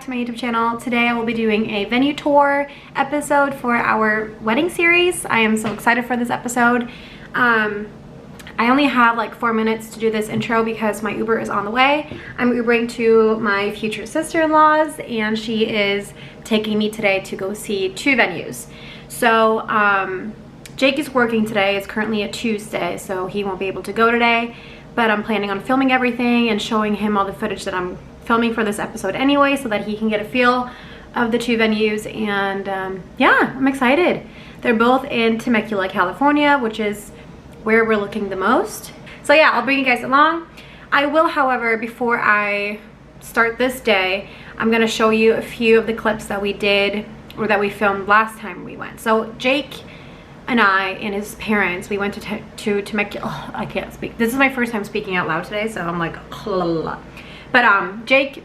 to my YouTube channel. Today I will be doing a venue tour episode for our wedding series. I am so excited for this episode. I only have like 4 minutes to do this intro because my Uber is on the way. I'm Ubering to my future sister-in-law's and she is taking me today to go see 2 venues. So Jake is working today. It's currently a Tuesday, so he won't be able to go today, but I'm planning on filming everything and showing him all the footage that I'm filming for this episode anyway, so that he can get a feel of the 2 venues. And yeah, I'm excited. They're both in Temecula, California, which is where we're looking the most. So yeah, I'll bring you guys along. I will, however, before I start this day, I'm gonna show you a few of the clips that we did or that we filmed last time we went. So Jake and I and his parents, we went to Temecula. Oh, I can't speak. This is my first time speaking out loud today, so I'm like, but Jake,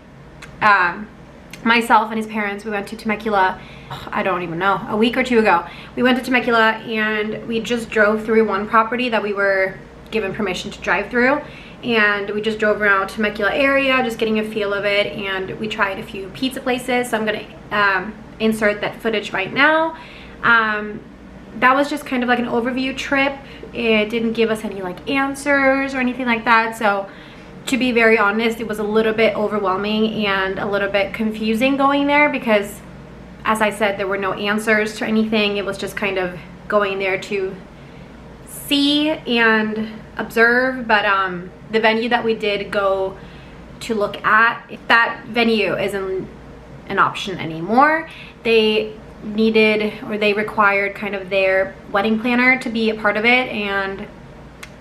myself and his parents, we went to Temecula, I don't even know, a week or 2 ago. We went to Temecula and we just drove through one property that we were given permission to drive through, and we just drove around Temecula area, just getting a feel of it, and we tried a few pizza places. So I'm gonna insert that footage right now. That was just kind of like an overview trip. It didn't give us any like answers or anything like that. So to be very honest, it was a little bit overwhelming and a little bit confusing going there because, as I said, there were no answers to anything. It was just kind of going there to see and observe. But the venue that we did go to look at, that venue isn't an option anymore. They needed, or they required, kind of their wedding planner to be a part of it, and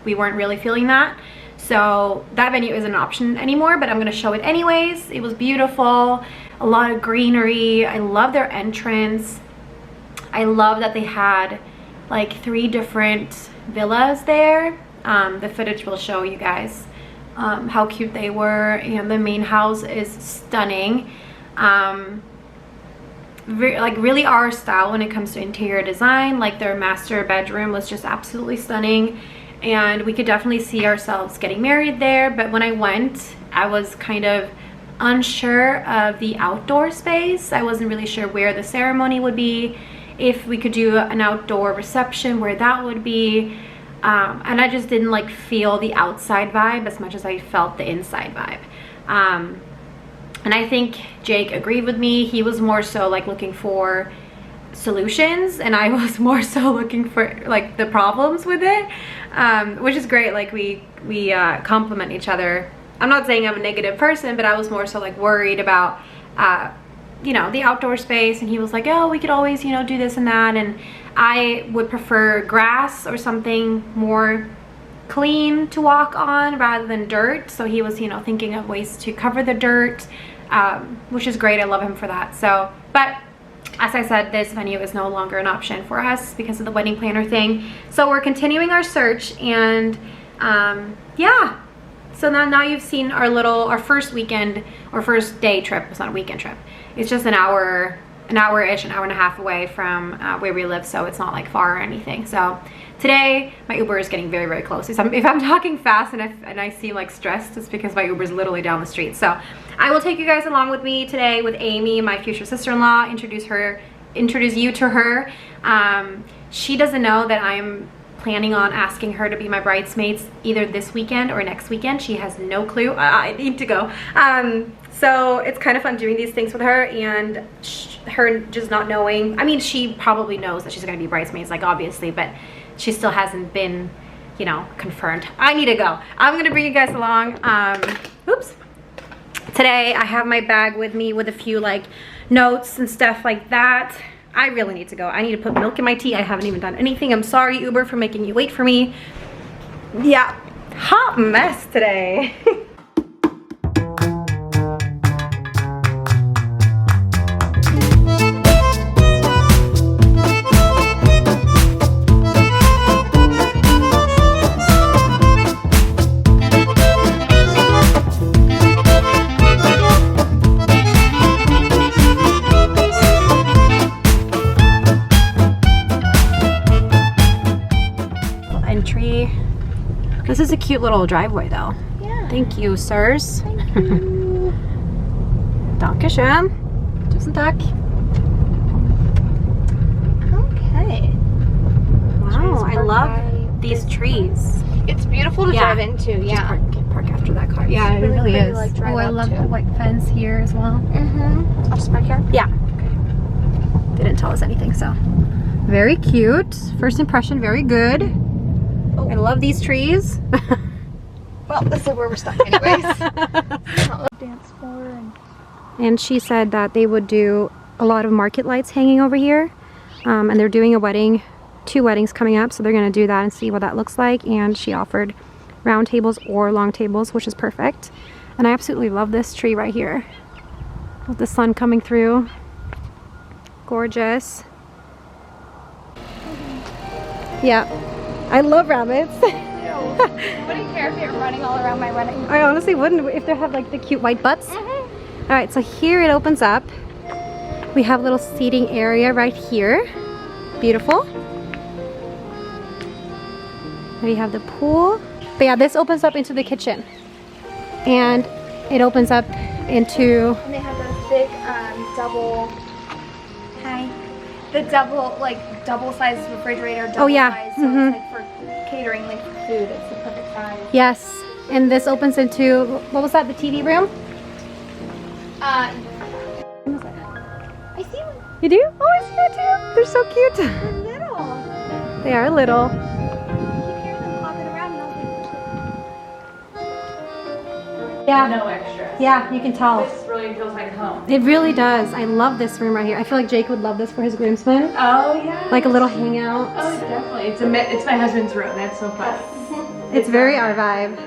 we weren't really feeling that. So that venue isn't an option anymore, but I'm gonna show it anyways. It was beautiful, a lot of greenery. I love their entrance. I love that they had like 3 different villas there. The footage will show you guys how cute they were, and the main house is stunning. Like really our style when it comes to interior design. Like their master bedroom was just absolutely stunning, and we could definitely see ourselves getting married there. But when I went, I was kind of unsure of the outdoor space. I wasn't really sure where the ceremony would be, if we could do an outdoor reception, where that would be, and I just didn't like feel the outside vibe as much as I felt the inside vibe. And I think Jake agreed with me. He was more so like looking for solutions, and I was more so looking for like the problems with it, which is great. Like we complement each other. I'm not saying I'm a negative person, but I was more so like worried about you know, the outdoor space, and he was like, oh, we could always, you know, do this and that, and I would prefer grass or something more clean to walk on rather than dirt. So he was, you know, thinking of ways to cover the dirt, which is great. I love him for that. So, but as I said, this venue is no longer an option for us because of the wedding planner thing. So we're continuing our search, and yeah. So now you've seen our first weekend or first day trip. It's not a weekend trip. It's just an hour-ish, an hour and a half away from where we live, so it's not like far or anything. So today my Uber is getting very, very close. If I'm talking fast and I seem like stressed, it's because my Uber is literally down the street. So I will take you guys along with me today with Amy, my future sister-in-law, introduce you to her. She doesn't know that I'm planning on asking her to be my bridesmaids either this weekend or next weekend. She has no clue. I need to go. So it's kind of fun doing these things with her, and her just not knowing. I mean, she probably knows that she's gonna be bridesmaids, like obviously, but she still hasn't been, you know, confirmed. I need to go. I'm gonna bring you guys along. Oops. Today I have my bag with me with a few like notes and stuff like that. I really need to go. I need to put milk in my tea. I haven't even done anything. I'm sorry, Uber, for making you wait for me. Yeah, hot mess today. This is a cute little driveway though. Yeah. Thank you, sirs. Thank you. Dankeschön. some duck. Okay. Wow, I love these trees. It's beautiful to drive into, yeah. Just park after that car. Yeah, it really is. Like, oh, I love the white fence here as well. I'll just park here? Yeah. Okay. They didn't tell us anything, so. Very cute. First impression, very good. Oh. I love these trees. Well, this is where we're stuck anyways. Dance floor and she said that they would do a lot of market lights hanging over here. And they're doing a wedding, 2 weddings coming up, so they're going to do that and see what that looks like. And she offered round tables or long tables, which is perfect. And I absolutely love this tree right here with the sun coming through. Gorgeous. Yeah, I love rabbits. I wouldn't care if they were running all around my wedding. I honestly wouldn't if they have like the cute white butts. All right, so here it opens up. We have a little seating area right here. Beautiful. We have the pool. But yeah, this opens up into the kitchen. And it opens up into... And they have the big double... Hi. The double size refrigerator. Oh yeah. Size, so it's like for catering, like for food. It's the perfect size. Yes. And this opens into... What was that? The TV room? I see one. You do? Oh, I see that too. They're so cute. They're little. They are little. Yeah. No extra. Yeah, you can tell. This really feels like home. It really does. I love this room right here. I feel like Jake would love this for his groomsmen. Oh yeah. Like a little hangout. Oh, definitely. It's my husband's room. That's so fun. It's very our vibe.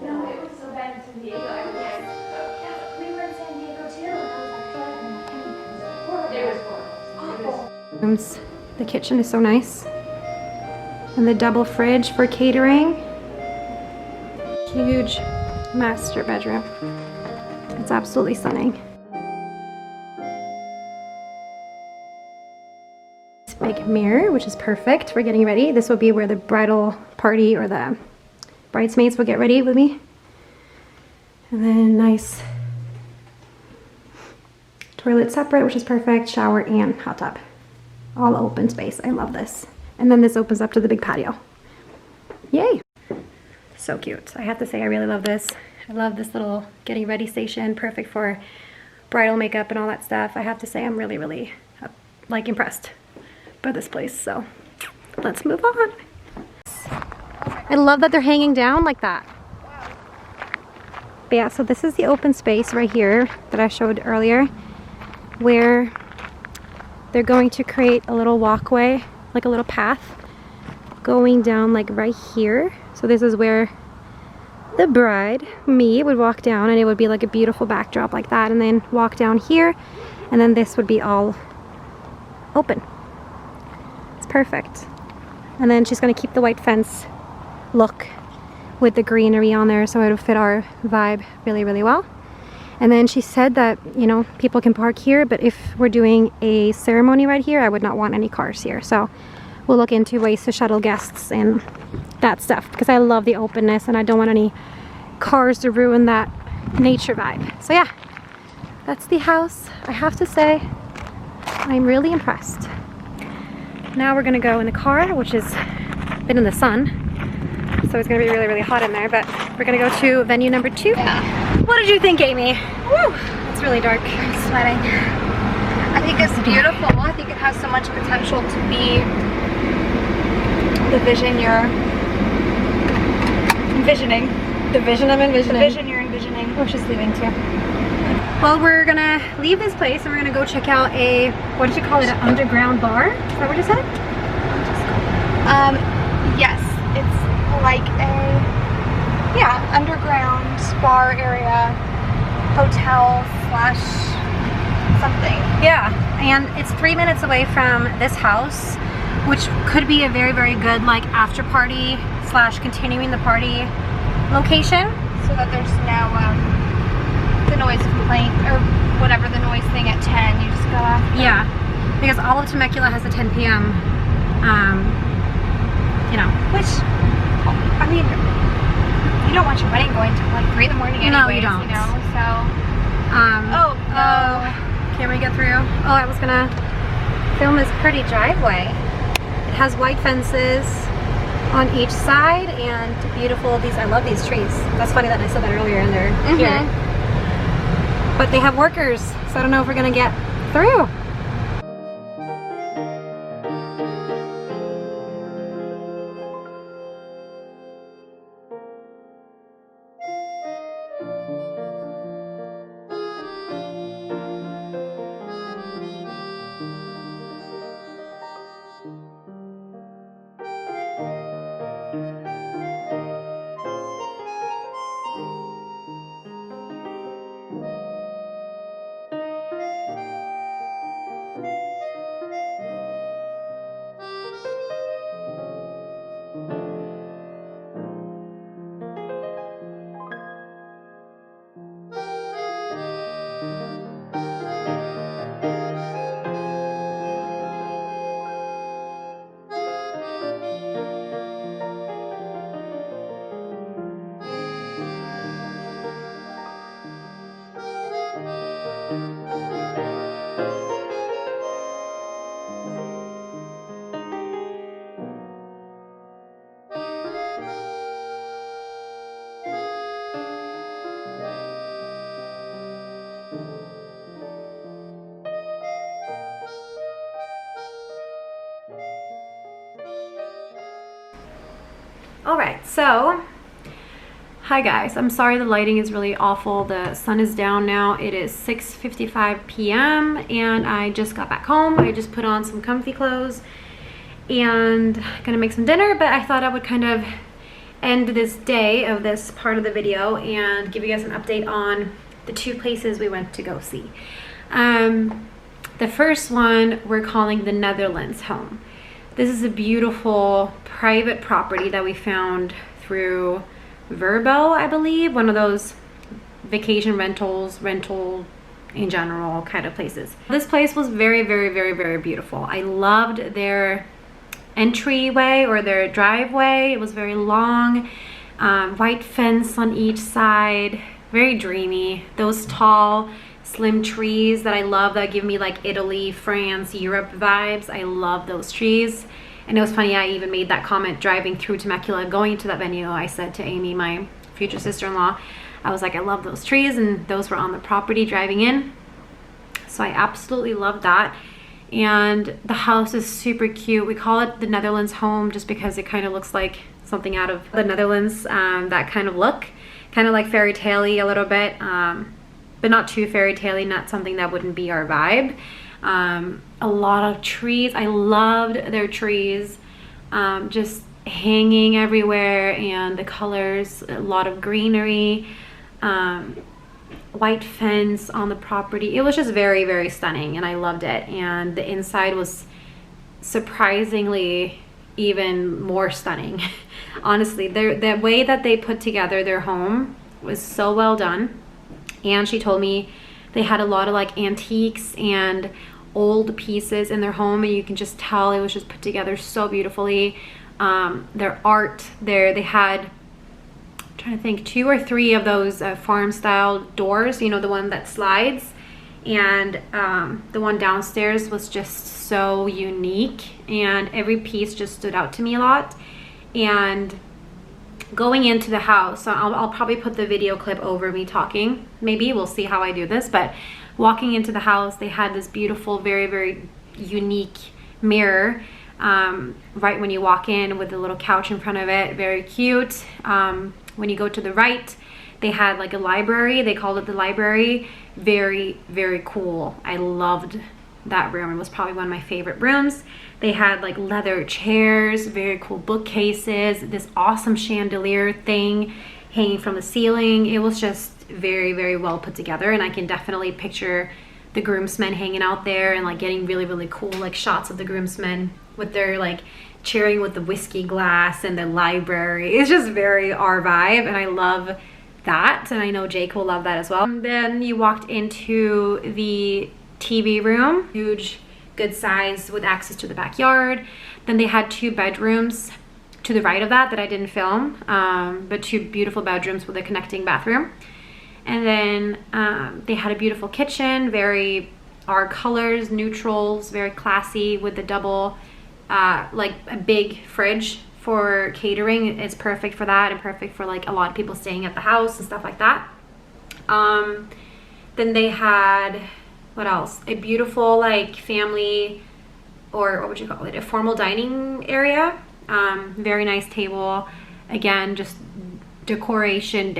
No, it was so bad in San Diego. We were in San Diego too. It was horrible. Rooms. The kitchen is so nice. And the double fridge for catering. Huge master bedroom. It's absolutely stunning. This big mirror, which is perfect for getting ready. This will be where the bridal party or the bridesmaids will get ready with me. And then nice toilet separate, which is perfect. Shower and hot tub. All open space. I love this. And then this opens up to the big patio. Yay! So cute. I have to say I really love this. I love this little getting ready station. Perfect for bridal makeup and all that stuff. I have to say I'm really, really like impressed by this place. So let's move on. I love that they're hanging down like that. But yeah, so this is the open space right here that I showed earlier, where they're going to create a little walkway, like a little path going down like right here. So this is where the bride, me, would walk down, and it would be like a beautiful backdrop like that, and then walk down here, and then this would be all open. It's perfect. And then she's going to keep the white fence look with the greenery on there, so it'll fit our vibe really, really well. And then she said that, you know, people can park here, but if we're doing a ceremony right here, I would not want any cars here. So we'll look into ways to shuttle guests and that stuff, because I love the openness and I don't want any cars to ruin that nature vibe. So yeah, that's the house. I have to say, I'm really impressed. Now we're gonna go in the car, which has been in the sun, so it's gonna be really, really hot in there, but we're gonna go to venue number 2. Yeah. What did you think, Amy? Woo! It's really dark. I'm sweating. I think it's beautiful. I think it has so much potential to be the vision you're envisioning. The vision I'm envisioning. The vision you're envisioning. Oh, she's leaving too. Well, we're gonna leave this place and we're gonna go check out a, what did you call it, an underground bar? Is that what you said? Yes. It's like a, yeah, underground bar area, hotel slash something. Yeah, and it's 3 minutes away from this house, which could be a very, very good like after party slash continuing the party location. So that there's no the noise complaint or whatever the noise thing at 10. You just go after. Yeah, because all of Temecula has a 10 p.m. You know, which I mean, you don't want your wedding going till like 3 in the morning anyways. No, you don't. You know, so. Can we get through? Oh, I was gonna film this pretty driveway. It has white fences on each side and beautiful, I love these trees. That's funny that I said that earlier and they're here. But they have workers, so I don't know if we're gonna get through. Alright, so hi guys, I'm sorry the lighting is really awful. The sun is down now. It is 6:55 p.m. and I just got back home. I just put on some comfy clothes and gonna make some dinner, but I thought I would kind of end this day of this part of the video and give you guys an update on the two places we went to go see. The first one we're calling the Netherlands home. This is a beautiful private property that we found through Verbo, I believe, one of those vacation rental in general kind of places. This place was very, very, very, very beautiful. I loved their entryway or their driveway. It was very long, white fence on each side, very dreamy. Those tall, slim trees that I love that give me like Italy, France, Europe vibes. I love those trees. And it was funny, I even made that comment driving through Temecula, going to that venue. I said to Amy, my future sister-in-law, I was like, I love those trees, and those were on the property driving in. So I absolutely love that. And the house is super cute. We call it the Netherlands home just because it kind of looks like something out of the Netherlands, that kind of look. Kind of like fairy tale-y a little bit, but not too fairy tale-y, not something that wouldn't be our vibe. A lot of trees. I loved their trees, just hanging everywhere, and the colors, a lot of greenery, white fence on the property. It was just very, very stunning, and I loved it. And the inside was surprisingly even more stunning. Honestly, the way that they put together their home was so well done. And she told me they had a lot of like antiques and old pieces in their home, and you can just tell it was just put together so beautifully. Their art there, they had, I'm trying to think, 2 or 3 of those farm style doors, you know, the one that slides, and the one downstairs was just so unique, and every piece just stood out to me a lot. And going into the house, so I'll probably put the video clip over me talking, maybe we'll see how I do this, but walking into the house, they had this beautiful, very, very unique mirror right when you walk in, with a little couch in front of it. Very cute. When you go to the right, they had like a library. They called it the library. Very, very cool. I loved that room. It was probably one of my favorite rooms. They had like leather chairs, very cool bookcases, this awesome chandelier thing hanging from the ceiling. It was just very, very well put together, and I can definitely picture the groomsmen hanging out there and like getting really, really cool like shots of the groomsmen with their like cheering with the whiskey glass and the library. It's just very our vibe, and I love that, and I know Jake will love that as well. And then you walked into the TV room, huge, good size with access to the backyard. Then they had 2 bedrooms to the right of that I didn't film, but 2 beautiful bedrooms with a connecting bathroom. And then they had a beautiful kitchen, very our colors, neutrals, very classy with the double, like a big fridge for catering. It's perfect for that and perfect for like a lot of people staying at the house and stuff like that. Then they had, what else? A beautiful like family, or what would you call it? A formal dining area. Very nice table. Again, just decoration.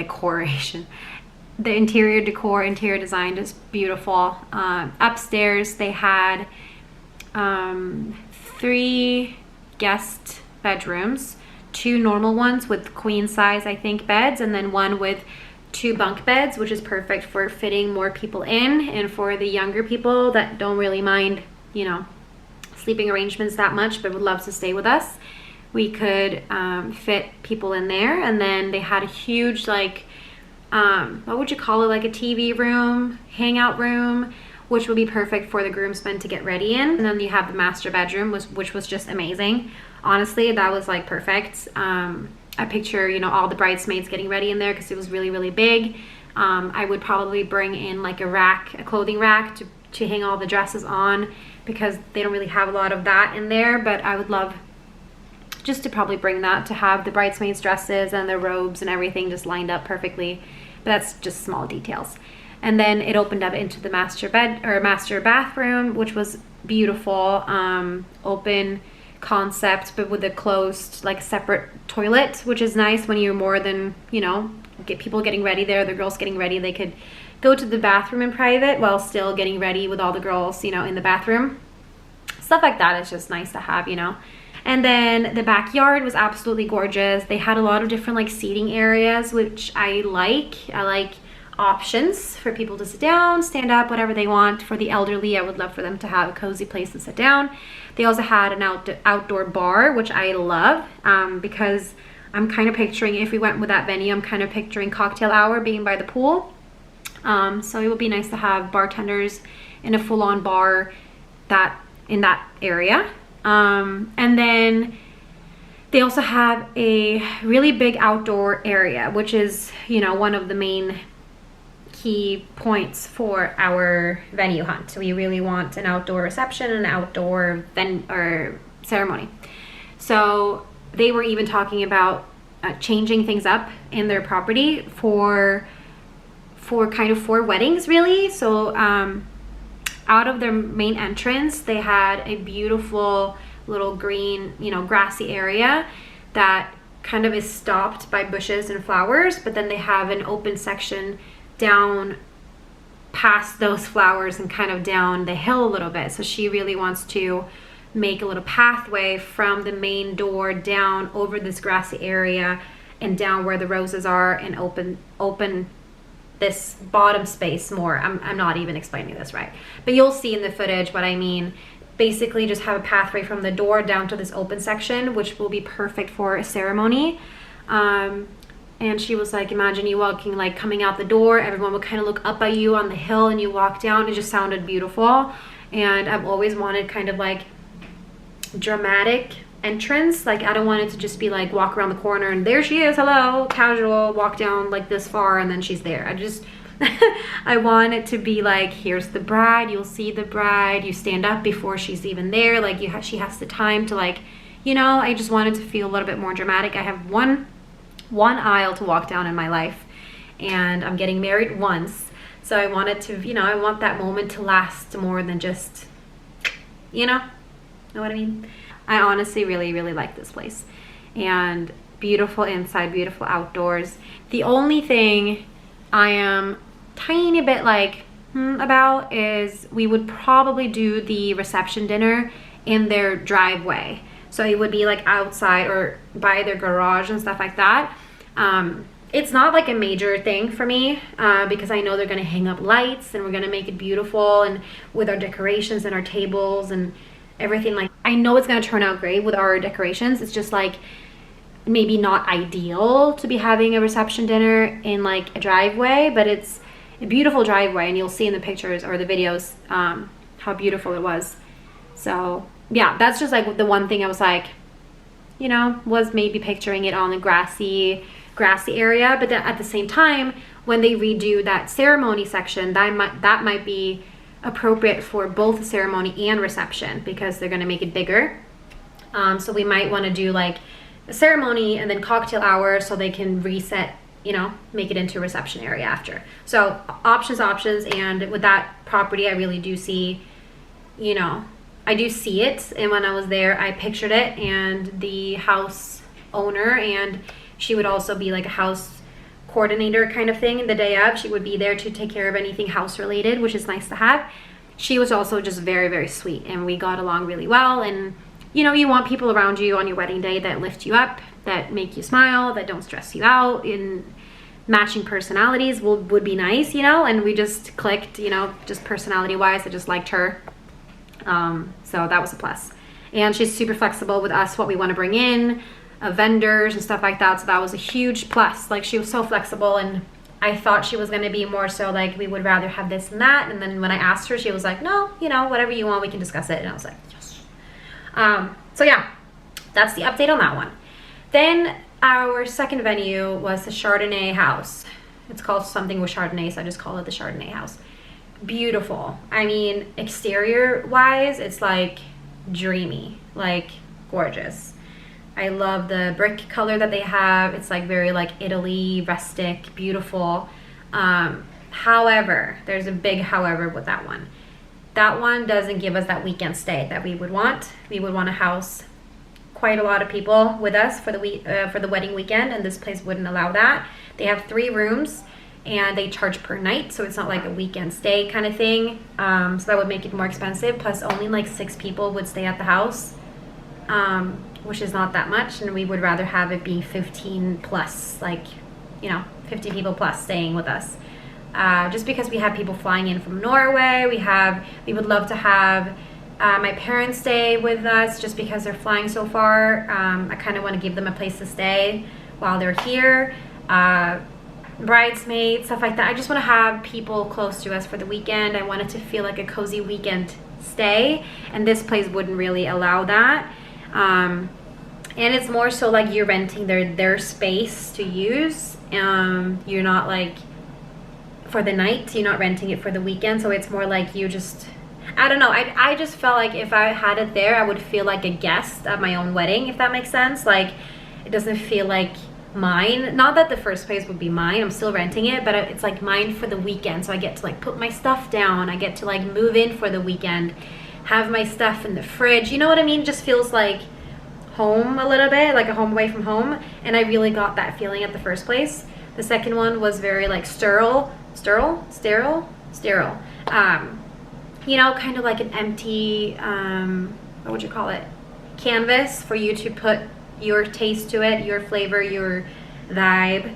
The interior decor, interior design, just beautiful. Upstairs they had 3 guest bedrooms, 2 normal ones with queen size, I think, beds, and then 1 with 2 bunk beds, which is perfect for fitting more people in, and for the younger people that don't really mind, you know, sleeping arrangements that much but would love to stay with us. We could fit people in there. And then they had a huge, like, what would you call it, like a TV room, hangout room, which would be perfect for the groomsmen to get ready in. And then you have the master bedroom, which was just amazing. Honestly, that was like perfect. I picture, you know, all the bridesmaids getting ready in there because it was really, really big. I would probably bring in like a clothing rack to hang all the dresses on, because they don't really have a lot of that in there, but I would love just to probably bring that, to have the bridesmaids dresses and their robes and everything just lined up perfectly. But that's just small details. And then it opened up into the master bathroom, which was beautiful. Open concept, but with a closed, like, separate toilet, which is nice when you're more than, you know, get people getting ready there, the girls getting ready, they could go to the bathroom in private while still getting ready with all the girls, you know, in the bathroom. Stuff like that is just nice to have, you know. And then the backyard was absolutely gorgeous. They had a lot of different like seating areas, which I like. I like options for people to sit down, stand up, whatever they want. For the elderly, I would love for them to have a cozy place to sit down. They also had an outdoor bar, which I love, because I'm kind of picturing, if we went with that venue, I'm kind of picturing cocktail hour being by the pool. So it would be nice to have bartenders in a full-on bar in that area. And then they also have a really big outdoor area, which is, you know, one of the main key points for our venue hunt. We really want an outdoor reception, an outdoor ceremony. So they were even talking about changing things up in their property for weddings, really. So out of their main entrance, they had a beautiful little green, you know, grassy area that kind of is stopped by bushes and flowers, but then they have an open section down past those flowers and kind of down the hill a little bit. So she really wants to make a little pathway from the main door down over this grassy area and down where the roses are, and open this bottom space more. I'm not even explaining this right, but you'll see in the footage what I mean. Basically just have a pathway from the door down to this open section, which will be perfect for a ceremony. And she was like, imagine you walking, like coming out the door, everyone would kind of look up at you on the hill and you walk down. It just sounded beautiful. And I've always wanted kind of like dramatic entrance. Like I don't want it to just be like walk around the corner and there she is, hello, casual, walk down like this far and then she's there. I want it to be like, here's the bride, you'll see the bride, you stand up before she's even there, like she has the time to, like, you know, I just wanted to feel a little bit more dramatic. I have one aisle to walk down in my life, and I'm getting married once, so I wanted to, you know, I want that moment to last more than just, you know what I mean? I honestly really, really like this place, and beautiful inside, beautiful outdoors. The only thing I am tiny bit like about is we would probably do the reception dinner in their driveway. So it would be like outside or by their garage and stuff like that. It's not like a major thing for me because I know they're gonna hang up lights and we're gonna make it beautiful, and with our decorations and our tables and everything, like I know it's gonna turn out great with our decorations. It's just like maybe not ideal to be having a reception dinner in like a driveway, but it's a beautiful driveway, and you'll see in the pictures or the videos how beautiful it was. So yeah, that's just like the one thing I was like, you know, was maybe picturing it on the grassy area. But then at the same time, when they redo that ceremony section, that might be appropriate for both the ceremony and reception because they're going to make it bigger. So we might want to do like a ceremony and then cocktail hour so they can reset, you know, make it into a reception area after. So options, and with that property I really do see, you know, I do see it, and when I was there I pictured it, and the house owner, and she would also be like a house coordinator kind of thing the day of. She would be there to take care of anything house related, which is nice to have. She was also just very, very sweet, and we got along really well. And you know, you want people around you on your wedding day that lift you up, that make you smile, that don't stress you out. In matching personalities would be nice, you know, and we just clicked, you know, just personality wise. I just liked her, so that was a plus. And she's super flexible with us, what we want to bring in, vendors and stuff like that, so that was a huge plus. Like, she was so flexible, and I thought she was going to be more so like, we would rather have this and that, and then when I asked her, she was like, no, you know, whatever you want, we can discuss it. And I was like, yes. So yeah, that's the update on that one. Then our second venue was the Chardonnay house. It's called something with Chardonnay, so I just call it the Chardonnay house. Beautiful. I mean, exterior wise, it's like dreamy, like gorgeous. I love the brick color that they have. It's like very like Italy, rustic, beautiful. However, there's a big however with that one. That one doesn't give us that weekend stay that we would want. We would want to house quite a lot of people with us for the wedding weekend, and this place wouldn't allow that. They have 3 rooms, and they charge per night, so it's not like a weekend stay kind of thing. So that would make it more expensive. Plus, only like 6 people would stay at the house, which is not that much, and we would rather have it be 15 plus, like, you know, 50 people plus staying with us. Just because we have people flying in from Norway, we would love to have my parents stay with us just because they're flying so far. I kind of want to give them a place to stay while they're here. Bridesmaids, stuff like that. I just want to have people close to us for the weekend. I want it to feel like a cozy weekend stay, and this place wouldn't really allow that. And it's more so like you're renting their space to use. You're not like for the night, you're not renting it for the weekend, so it's more like you just, I don't know, I just felt like if I had it there, I would feel like a guest at my own wedding, if that makes sense. Like, it doesn't feel like mine. Not that the first place would be mine, I'm still renting it, but it's like mine for the weekend, so I get to like put my stuff down, I get to like move in for the weekend, have my stuff in the fridge, you know what I mean? Just feels like home a little bit, like a home away from home, and I really got that feeling at the first place. The second one was very like sterile, you know, kind of like an empty, what would you call it, canvas for you to put your taste to it, your flavor, your vibe.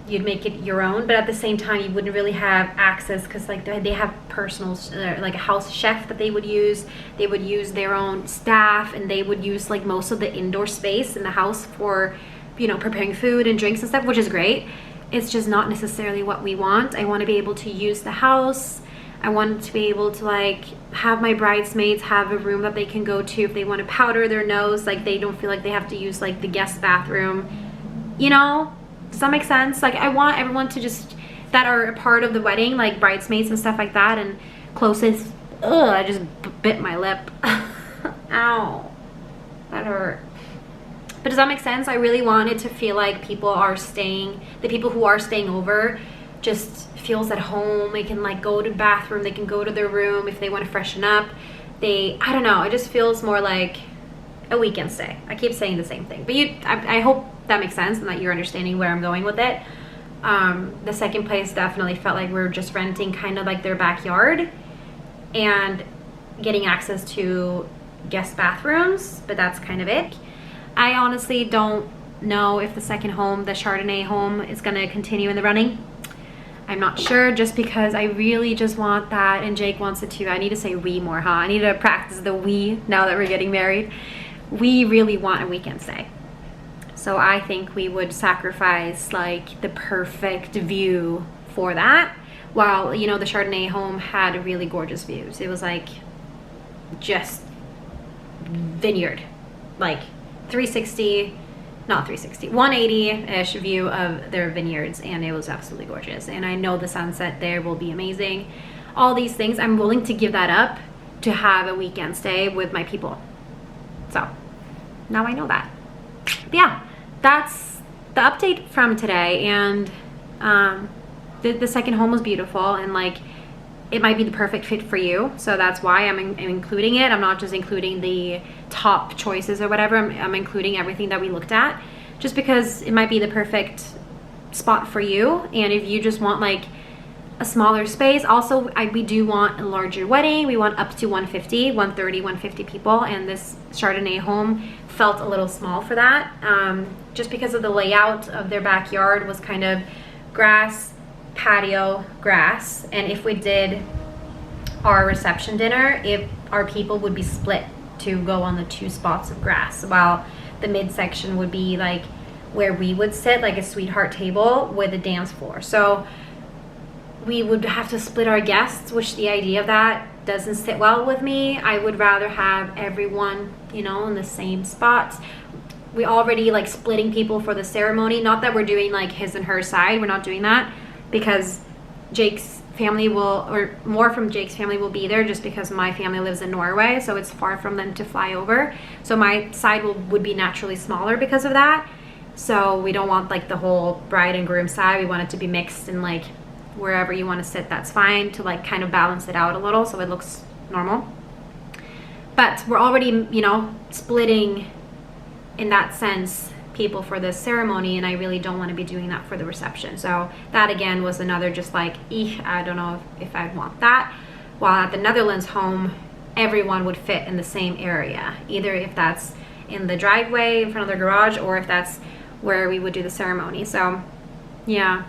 You'd make it your own, but at the same time you wouldn't really have access, because like they have personal, like a house chef that they would use their own staff, and they would use like most of the indoor space in the house for, you know, preparing food and drinks and stuff, which is great. It's just not necessarily what we want. I want to be able to use the house. I want to be able to like have my bridesmaids have a room that they can go to if they want to powder their nose, like they don't feel like they have to use like the guest bathroom, you know? Does that make sense? Like, I want everyone to just, that are a part of the wedding, like bridesmaids and stuff like that, and closest, I just bit my lip. Ow, that hurt. But does that make sense? I really wanted to feel like people are staying, the people who are staying over just feels at home. They can like go to the bathroom, they can go to their room if they want to freshen up. I don't know, it just feels more like a weekend stay. I keep saying the same thing, but I hope that makes sense and that you're understanding where I'm going with it. The second place definitely felt like we were just renting kind of like their backyard and getting access to guest bathrooms, but that's kind of it. I honestly don't know if the second home, the Chardonnay home, is going to continue in the running. I'm not sure, just because I really just want that, and Jake wants it too. I need to say we more, huh? I need to practice the we now that we're getting married. We really want a weekend stay. So I think we would sacrifice like the perfect view for that. While, you know, the Chardonnay home had really gorgeous views. It was like just vineyard, like 360, not 360, 180-ish view of their vineyards, and it was absolutely gorgeous. And I know the sunset there will be amazing. all these things, I'm willing to give that up to have a weekend stay with my people. So now I know that. But yeah, that's the update from today. And the second home was beautiful, and like it might be the perfect fit for you, so that's why I'm including it. I'm not just including the top choices or whatever. I'm including everything that we looked at, just because it might be the perfect spot for you. And if you just want like a smaller space, also we do want a larger wedding. We want up to 130, 150 people, and this Chardonnay home felt a little small for that, just because of the layout of their backyard was kind of grass, patio, grass. And if we did our reception dinner, if our people would be split to go on the 2 spots of grass, while the midsection would be like where we would sit, like a sweetheart table with a dance floor. So we would have to split our guests, which the idea of that doesn't sit well with me. I would rather have everyone, you know, in the same spots. We already like splitting people for the ceremony. Not that we're doing like his and her side. We're not doing that, because Jake's family will, or more from Jake's family will be there, just because my family lives in Norway, so it's far from them to fly over. So my side would be naturally smaller because of that. So we don't want like the whole bride and groom side. We want it to be mixed, and like wherever you want to sit, that's fine, to like kind of balance it out a little so it looks normal. But we're already, you know, splitting in that sense people for this ceremony, and I really don't want to be doing that for the reception. So that again was another just like, I don't know if I want that. While at the Netherlands home, everyone would fit in the same area, either if that's in the driveway in front of their garage, or if that's where we would do the ceremony. So yeah,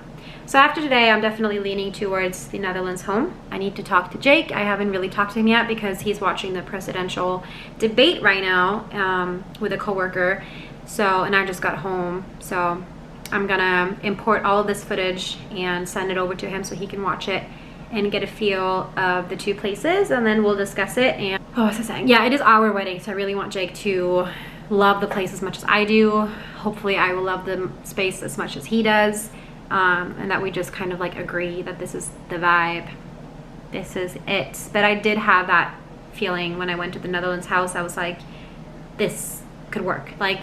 so after today, I'm definitely leaning towards the Netherlands home. I need to talk to Jake. I haven't really talked to him yet, because he's watching the presidential debate right now with a coworker. So, and I just got home, so I'm gonna import all of this footage and send it over to him so he can watch it and get a feel of the 2 places, and then we'll discuss it. And what was I saying? Yeah, it is our wedding, so I really want Jake to love the place as much as I do. Hopefully I will love the space as much as he does, and that we just kind of like agree that this is the vibe, this is it. But I did have that feeling when I went to the Netherlands house. I was like, this could work. Like,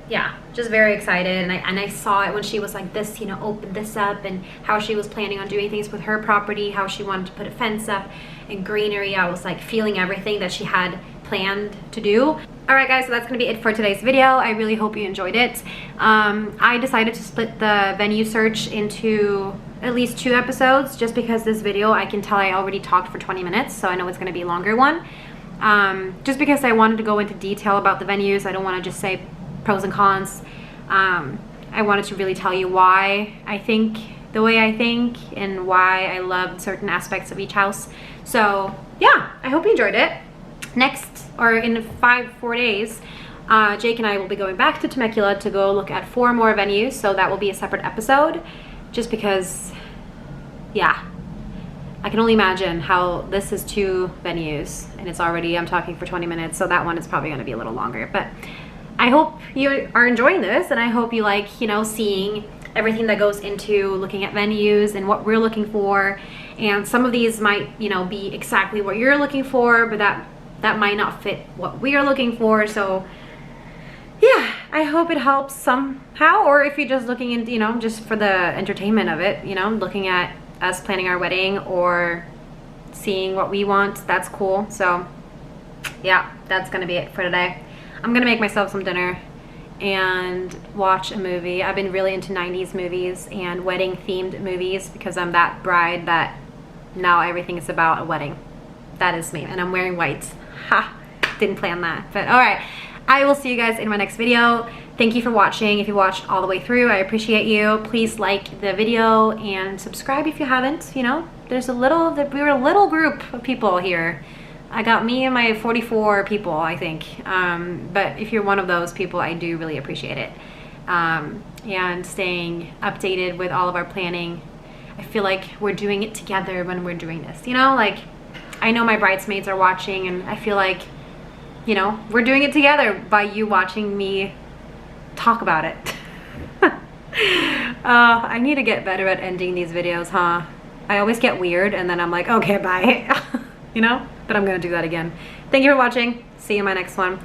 yeah, just very excited. And I saw it when she was like this, you know, open this up, and how she was planning on doing things with her property, how she wanted to put a fence up and greenery. I was like feeling everything that she had planned to do. All right guys, so that's gonna be it for today's video. I really hope you enjoyed it. I decided to split the venue search into at least 2 episodes, just because this video, I can tell I already talked for 20 minutes, so I know it's gonna be a longer one. Just because I wanted to go into detail about the venues. I don't wanna just say pros and cons. I wanted to really tell you why I think the way I think, and why I love certain aspects of each house. So yeah, I hope you enjoyed it. Next, or in 4 days, Jake and I will be going back to Temecula to go look at 4 more venues, so that will be a separate episode, just because, yeah, I can only imagine how this is 2 venues, and it's already, I'm talking for 20 minutes, so that one is probably going to be a little longer. But I hope you are enjoying this, and I hope you like, you know, seeing everything that goes into looking at venues and what we're looking for. And some of these might, you know, be exactly what you're looking for, but that might not fit what we are looking for. So yeah, I hope it helps somehow. Or if you're just looking into, you know, just for the entertainment of it, you know, looking at us planning our wedding or seeing what we want, that's cool. So yeah, that's gonna be it for today. I'm gonna make myself some dinner and watch a movie. I've been really into 90s movies and wedding themed movies, because I'm that bride that now everything is about a wedding. That is me, and I'm wearing white. Ha, didn't plan that. But all right, I will see you guys in my next video. Thank you for watching. If you watched all the way through, I appreciate you. Please like the video and subscribe if you haven't. You know, there's we're a little group of people here. I got me and my 44 people, I think. But if you're one of those people, I do really appreciate it. And staying updated with all of our planning. I feel like we're doing it together when we're doing this. You know, like, I know my bridesmaids are watching, and I feel like, you know, we're doing it together by you watching me talk about it. I need to get better at ending these videos, huh? I always get weird and then I'm like, okay, bye. You know? But I'm gonna do that again. Thank you for watching. See you in my next one.